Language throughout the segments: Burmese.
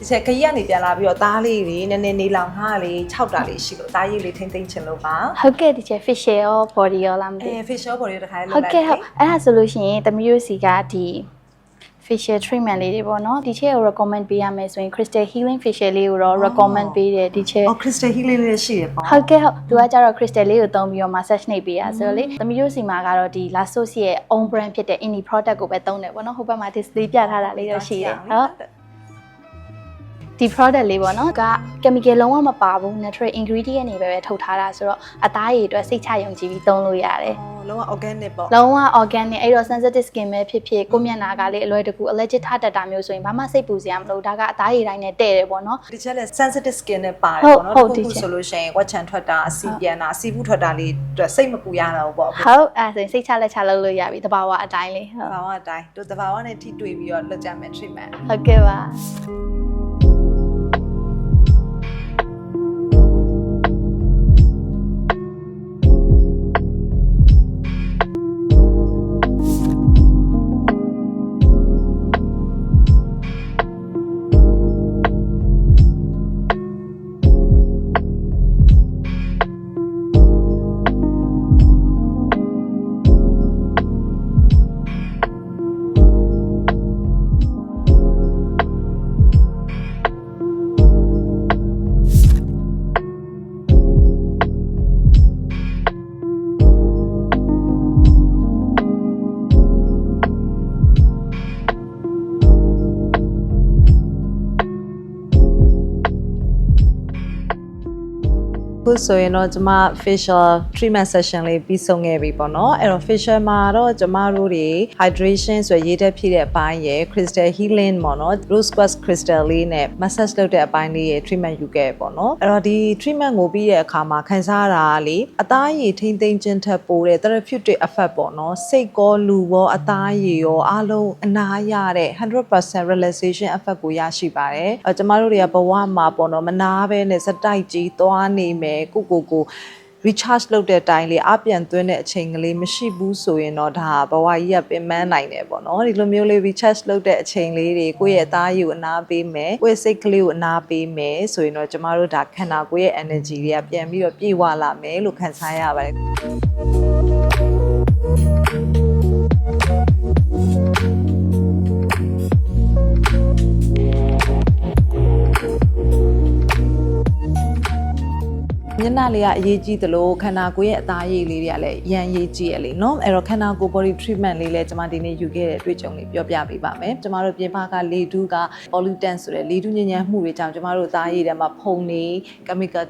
ချက်ခရီးကနေပြန်လာပြီးတော့သားလေးတွေနည်းနည်းနေလောင်ထားလေး6တာလေးရှိလို့သားရေးလေးထိမ့်သိမ့်ချင်လို့ပါဟုတ်ကဲ့ဒီချက် facial ရော body ရောလားမသိ facial body တခါလေးဟုတ်ကဲ့ဟုတ်အဲ့ဒါဆိုလို့ရှိရင်တမီးတို့စီကဒီ facial treatment လေးတွေပေါ့နော်ဒီချက်ကို recommend ပေးရမယ်ဆိုရင် crystal healing facial လေးကိုတော့ recommend ပေးတယ်ဒီချက်crystal healing လေးရှိရပေါ့ဟုတ်ကဲ့ဟုတ်သူကကြတော့ crystal လေးကိုသုံးပြီးတော့ massage နှိပ်ပေးရဆိုတော့လေသမီးတို့စီမှာကတော့ဒီ Lasos ရဲ့ own brand ဖြစ်တဲ့ Indie product ကိုပဲသုံးတယ်ပေါ့နော်ဟိုဘက်မှာ display ပြထားတာလေးတော့ရှိတယ်ဟုတ်ဒီ product လေးပေါ့နော်က chemical လုံးဝမပါဘူး natural ingredient တွေပဲထုတ်ထားတာဆိုတော့အသားရည်အတွက်စိတ်ချယုံကြည်ပြီးသုံးလို့ရတယ်လုံးဝ organic ပေါ့လုံးဝ organic အဲ့တော့ sensitive skin ပဲဖြစ်ဖြစ်ကိုမျက်နှာကလေးအလွယ်တကူ allergic ထတတ်တာမျိုးဆိုရင်ဘာမှစိတ်ပူစရာမလိုဒါကအသားရည်တိုင်းနဲ့တဲ့တယ်ပေါ့နော်ဒီချက်လည်း sensitive skin နဲ့ပါတယ်ပေါ့နော်တခုဆိုလို့ရှိရင်ဝက်ချန်ထွက်တာအစီပြန်တာစီဘူးထွက်တာလေးအတွက်စိတ်မပူရတော့ဘူးပေါ့ဟုတ်အဲ့ဆိုရင်စိတ်ချလက်ချလုပ်လို့ရပြီတဘာဝအတိုင်းလေးဟုတ်တဘာဝအတိုင်းတို့တဘာဝနဲ့ထိတွေ့ပြီးတော့လုပ်ကြမယ် treatment ဟုတ်ကဲ့ပါခုဆိုရင်တော့ကျမ facial treatment session လေးပြီးဆုံးခဲ့ပြီပေါ့နော်အဲ့တော့ facial မှာတော့ကျမတို့တွေ hydration ဆိုရေးတက်ဖြစ်တဲ့အပိုင်းရယ် crystal healing ပေါ့နော် rose quartz crystal လေးနဲ့ massage လုပ်တဲ့အပိုင်းလေးရယ် treatment ယူခဲ့ပေါ့နော်အဲ့တော့ဒီ treatment ကိုပြီးတဲ့အခါမှာခံစားရတာလေအသားရည်ထိမ့်သိမ့်ခြင်းထက်ပိုတဲ့ therapeutic effect ပေါ့နော်စိတ်ကောလူရောအသားရည်ရောအားလုံးအနာရတဲ့ 100% relaxation effect ကိုရရှိပါတယ်အဲ့ကျမတို့တွေကဘဝမှာပေါ့နော်မနာဘဲနဲ့စတိုက်ကြီးသွားနေမယ်ကို recharge လုပ်တဲ့အတိုင်းလေးအပြန်သွင်းတဲ့အချိန်ကလေးမရှိဘူးဆိုရင်တော့ဒါဘဝကြီးကပင်ပန်းနိုင်တယ်ပေါ့နော်ဒီလိုမျိုးလေး recharge လုပ်တဲ့အချိန်လေးတွေကိုယ့်ရဲ့အသားရည်ကိုအနာပေးမယ်ကိုယ့်ရဲ့စိတ်ကလေးကိုအနာပေးမယ်ဆိုရင်တော့ကျမတို့ဒါခန္ဓာကိုယ်ရဲ့ energy တွေကပြန်ပြီးတော့ပြည့်ဝလာမယ်လို့ခံစားရပါတယ်မျက်နှာလေးကအရေးကြီးသလိုခန္ဓာကိုယ်ရဲ့အသားရည်လေးတွေကလည်းရန်ရေးကြီးရလေနော်အဲ့တော့ခန္ဓာကိုယ် body treatment လေးလည်းကျွန်မဒီနေ့ယူခဲ့တဲ့အတွေ့အကြုံလေးပြောပြပေးပါမယ်ကျွန်မတို့ပြင်ပကလေဒူးက pollutant ဆိုတဲ့လေဒူးညဉ့်ညံ့မှုတွေကြောင့်ကျွန်မတို့အသားရည်ထဲမှာဖုံနေ chemical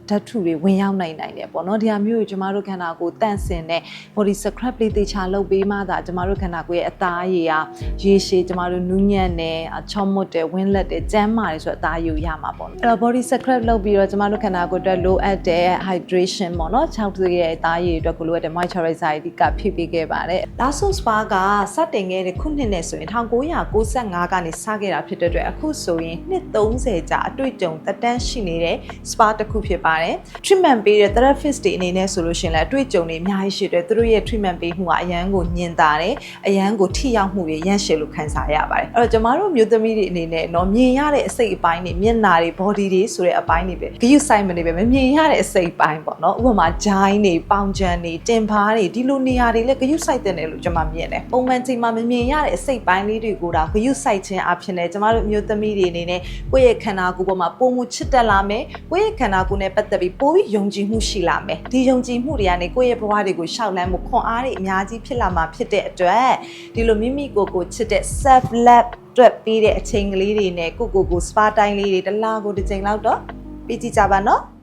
ဓာတ်ထုတွေဝင်ရောက်နိုင်တယ်ပေါ့နော်ဒီဟာမျိုးကိုကျွန်မတို့ခန္ဓာကိုယ်တန့်စင်တဲ့ body scrub လေးတေချာလုပ်ပေးမှသာကျွန်မတို့ခန္ဓာကိုယ်ရဲ့အသားရည်ဟာရေရှည်ကျွန်မတို့နူးညံ့တယ်ချောမွတ်တယ်ဝင်းလက်တယ်ကျန်းမာတယ်ဆိုတော့အသားရည်ရမှာပေါ့နော်အဲ့တော့ body scrub လုပ်ပြီးတော့ကျွန်မတို့ခန္ဓာကိုယ်အတွက်လိုအပ်တဲ့ hydration ပေါ့နော်6သွေးရဲ့အသားရည်အတွက်ကိုလိုအပ်တဲ့ moisturizer ဒီကဖြည့်ပေးခဲ့ပါတယ် Lasos Spa ကစတင်ခဲ့တဲ့ခုနှစ်နဲ့ဆိုရင်1995ကနေစခဲ့တာဖြစ်တဲ့အတွက်အခုဆိုရင်နှစ်30ကြာအတွေ့အကြုံသက်တမ်းရှိနေတဲ့ spa တစ်ခုဖြစ်ပါတယ် treatment ပေးတဲ့ therapist တွေအနေနဲ့ဆိုလို့ရှိရင်လည်းအတွေ့အကြုံတွေအများကြီးရှိတယ်သူတို့ရဲ့ treatment ပေးမှုကအရန်ကိုညင်တာတယ်အရန်ကိုထိရောက်မှုတွေရန့်ရှည်လို့ခံစားရပါတယ်အဲ့တော့ကျမတို့မျိုးသမီးတွေအနေနဲ့တော့မြင်ရတဲ့အစိတ်အပိုင်းတွေမျက်နှာတွေ body တွေဆိုတဲ့အပိုင်းတွေပဲဂရုစိုက်မနေပဲမမြင်ရတဲ့အစိတ်ပိုင်းပေါ့နော်ဥပမာဂျိုင်းတွေပေါင်ချန်တွေတင်ဖားတွေဒီလိုနေရာတွေလည်းဂရုစိုက်တဲ့တယ်လို့ကျွန်မမြင်တယ်ပုံမှန်ချိန်မှာမမြင်ရတဲ့အစိတ်ပိုင်းလေးတွေကိုဒါဂရုစိုက်ခြင်းအဖြစ်နဲ့ကျမတို့မျိုးသမီးတွေအနေနဲ့ကိုယ့်ရဲ့ခန္ဓာကိုယ်ပေါ်မှာပုံမှုချစ်တက်လာမယ်ကိုယ့်ရဲ့ခန္ဓာကိုယ်နဲ့ပတ်သက်ပြီးပိုပြီးယုံကြည်မှုရှိလာမယ်ဒီယုံကြည်မှုတွေကနေကိုယ့်ရဲ့ဘဝတွေကိုရှောက်လန်းမှုခွန်အားတွေအများကြီးဖြစ်လာမှာဖြစ်တဲ့အတွက်ဒီလိုမိမိကိုယ်ကိုချစ်တဲ့ self love တွေ့ပြီးတဲ့အချိန်ကလေးတွေနဲ့ကိုယ့်ကိုယ်ကို spa time လေးတွေတစ်လကိုတစ်ချိန်လောက်တော့ပြီးကြည့်ကြပါနော်